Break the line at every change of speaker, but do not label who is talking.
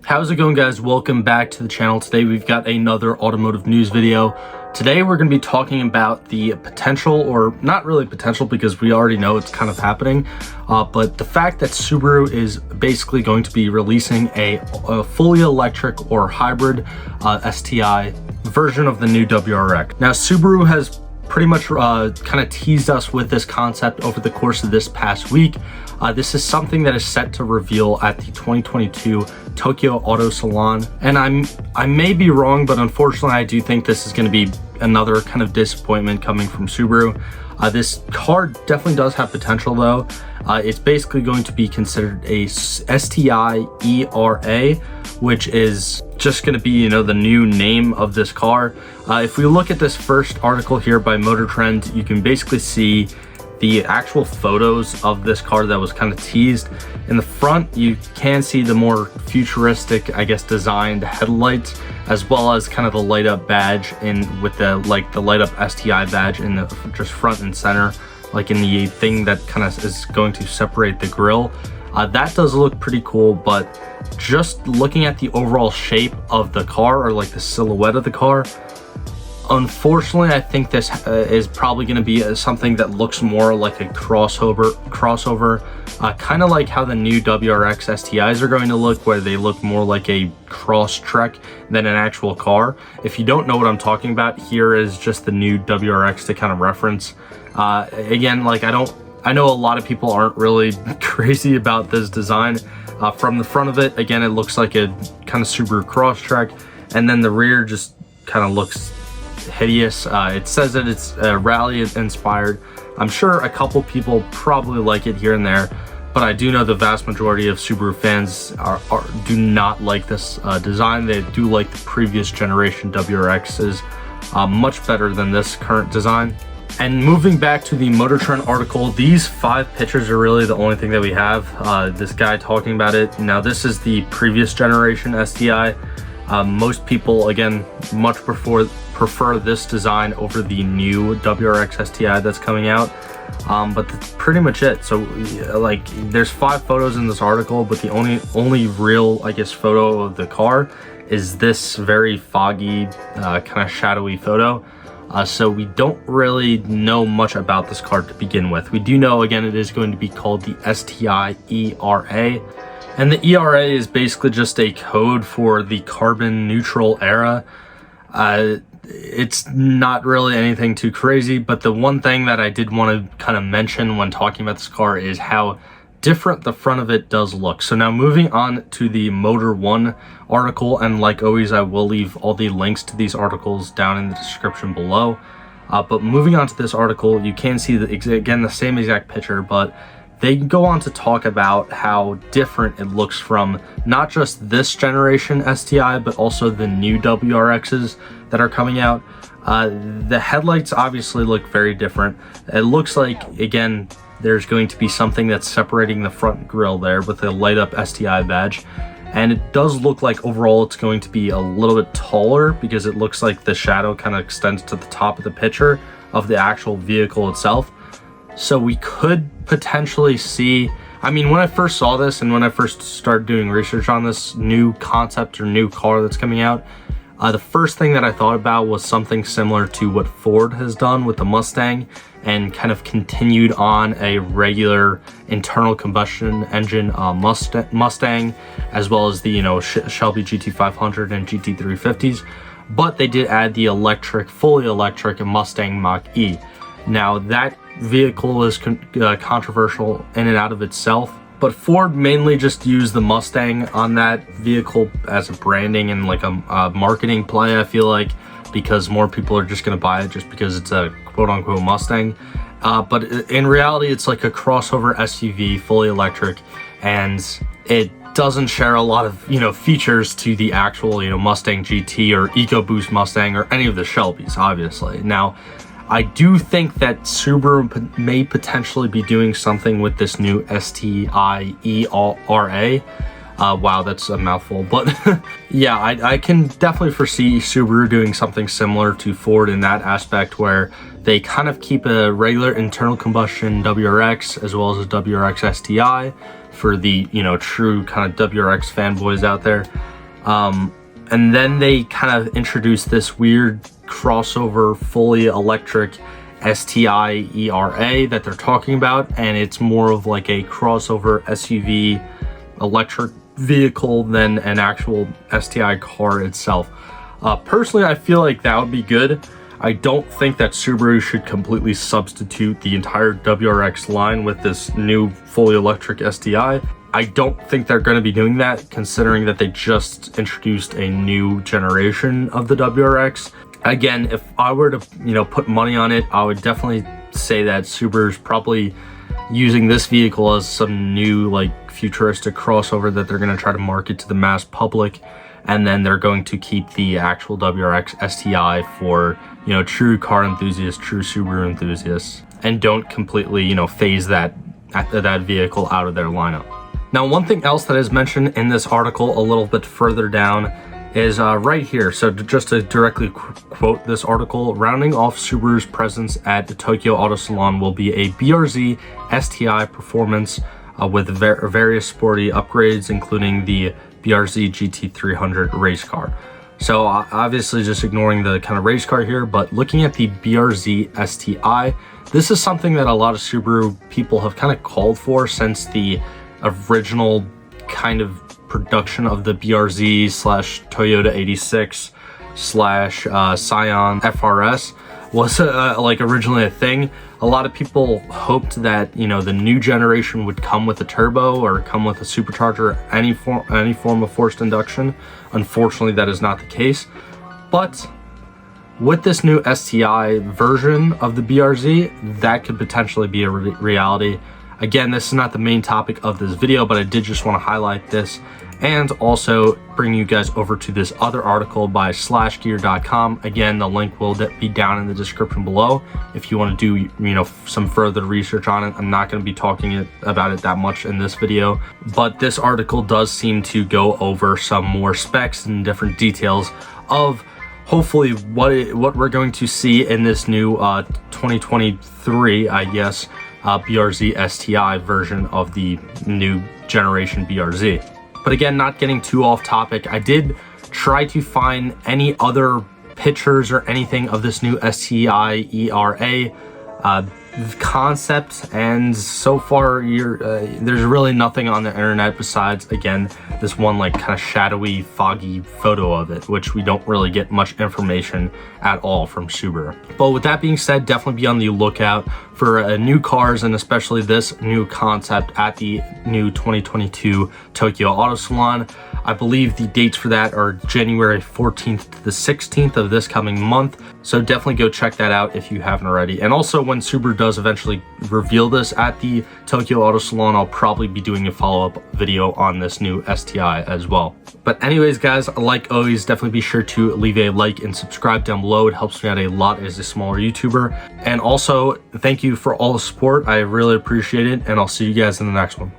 How's it going, guys? Welcome back to the channel. Today we've got another automotive news video. Today we're going to be talking about the potential, or not really potential because we already know it's kind of happening, but the fact that Subaru is basically going to be releasing a fully electric or hybrid STI version of the new WRX. Now, Subaru has pretty much kind of teased us with this concept over the course of this past week. This is something that is set to reveal at the 2022 Tokyo Auto Salon, and I may be wrong, but unfortunately I do think this is going to be another kind of disappointment coming from Subaru. This car definitely does have potential though. It's basically going to be considered a STI E-RA, which is just going to be, you know, the new name of this car. If we look at this first article here by Motor Trend, you can basically see the actual photos of this car that was kind of teased. In the front, you can see the more futuristic, I guess, designed headlights, as well as kind of the light up badge with the light up STI badge in the just front and center, like in the thing that kind of is going to separate the grille. That does look pretty cool, but just looking at the overall shape of the car, or like the silhouette of the car, unfortunately, I think this is probably going to be something that looks more like a crossover, kind of like how the new WRX STIs are going to look, where they look more like a Crosstrek than an actual car. If you don't know what I'm talking about, here is just the new WRX to kind of reference. Again, like I know a lot of people aren't really crazy about this design. From the front of it, again, it looks like a kind of Subaru Crosstrek, and then the rear just kind of looks hideous. It says that it's rally inspired. I'm sure a couple people probably like it here and there, but I do know the vast majority of Subaru fans do not like this design. They do like the previous generation WRXs much better than this current design. And moving back to the Motor Trend article, these 5 pictures are really the only thing that we have. This guy talking about it. Now, this is the previous generation STI. Most people, again, much prefer this design over the new WRX STI that's coming out, but that's pretty much it. So like, there's 5 photos in this article, but the only real, I guess, photo of the car is this very foggy, kind of shadowy photo. So we don't really know much about this car to begin with. We do know, again, it is going to be called the STI E-RA. And the E-RA is basically just a code for the carbon neutral era. It's not really anything too crazy, but the one thing that I did want to kind of mention when talking about this car is how different the front of it does look. So now moving on to the Motor One article, and like always, I will leave all the links to these articles down in the description below. But moving on to this article, you can see again the same exact picture, but they go on to talk about how different it looks from not just this generation STI, but also the new WRXs that are coming out. The headlights obviously look very different. It looks like, again, there's going to be something that's separating the front grille there with a light up STI badge. And it does look like overall it's going to be a little bit taller, because it looks like the shadow kind of extends to the top of the picture of the actual vehicle itself. So we could potentially see, I mean, when I first saw this and when I first started doing research on this new concept or new car that's coming out, the first thing that I thought about was something similar to what Ford has done with the Mustang, and kind of continued on a regular internal combustion engine Mustang, as well as the, you know, Shelby GT500 and GT350s. But they did add the electric, fully electric Mustang Mach-E. Now, that vehicle is controversial in and out of itself, but Ford mainly just used the Mustang on that vehicle as a branding and like a marketing play, I feel like, because more people are just going to buy it just because it's a quote-unquote Mustang. But in reality, it's like a crossover SUV, fully electric, and it doesn't share a lot of, you know, features to the actual, you know, Mustang GT or EcoBoost Mustang or any of the Shelbys, obviously. Now, I do think that Subaru may potentially be doing something with this new STI E-RA. Wow, that's a mouthful, but yeah, I can definitely foresee Subaru doing something similar to Ford in that aspect, where they kind of keep a regular internal combustion WRX as well as a WRX STI for the, you know, true kind of WRX fanboys out there. And then they kind of introduced this weird crossover fully electric STI E-RA that they're talking about, and it's more of like a crossover SUV electric vehicle than an actual STI car itself. Personally, I feel like that would be good. I don't think that Subaru should completely substitute the entire WRX line with this new fully electric STI. I don't think they're going to be doing that, considering that they just introduced a new generation of the WRX. Again, if I were to, put money on it, I would definitely say that Subaru's probably using this vehicle as some new, like, futuristic crossover that they're going to try to market to the mass public, and then they're going to keep the actual WRX STI for, true car enthusiasts, true Subaru enthusiasts, and don't completely, phase that vehicle out of their lineup. Now, one thing else that is mentioned in this article a little bit further down is right here. So just to directly quote this article, rounding off Subaru's presence at the Tokyo Auto Salon will be a BRZ STI performance with various sporty upgrades, including the BRZ GT300 race car. So obviously just ignoring the kind of race car here, but looking at the BRZ STI, this is something that a lot of Subaru people have kind of called for since the original kind of production of the BRZ slash Toyota 86 slash Scion FRS was like originally a thing. A lot of people hoped that the new generation would come with a turbo or come with a supercharger, any form of forced induction. Unfortunately, that is not the case. But with this new STI version of the BRZ, that could potentially be a reality. Again, this is not the main topic of this video, but I did just want to highlight this and also bring you guys over to this other article by slashgear.com. Again, the link will be down in the description below if you want to do some further research on it. I'm not going to be talking about it that much in this video, but this article does seem to go over some more specs and different details of hopefully what we're going to see in this new 2023, I guess, BRZ STI version of the new generation BRZ. But again, not getting too off topic, I did try to find any other pictures or anything of this new STI E-RA concept, and so far there's really nothing on the internet besides, again, this one like kind of shadowy, foggy photo of it, which we don't really get much information at all from Subaru. But with that being said, definitely be on the lookout for new cars, and especially this new concept at the new 2022 Tokyo Auto Salon. I believe the dates for that are January 14th to the 16th of this coming month. So definitely go check that out if you haven't already. And also, when Subaru does eventually reveal this at the Tokyo Auto Salon, I'll probably be doing a follow-up video on this new STI as well. But anyways, guys, like always, definitely be sure to leave a like and subscribe down below. It helps me out a lot as a smaller YouTuber. And also, thank you for all the support. I really appreciate it, and I'll see you guys in the next one.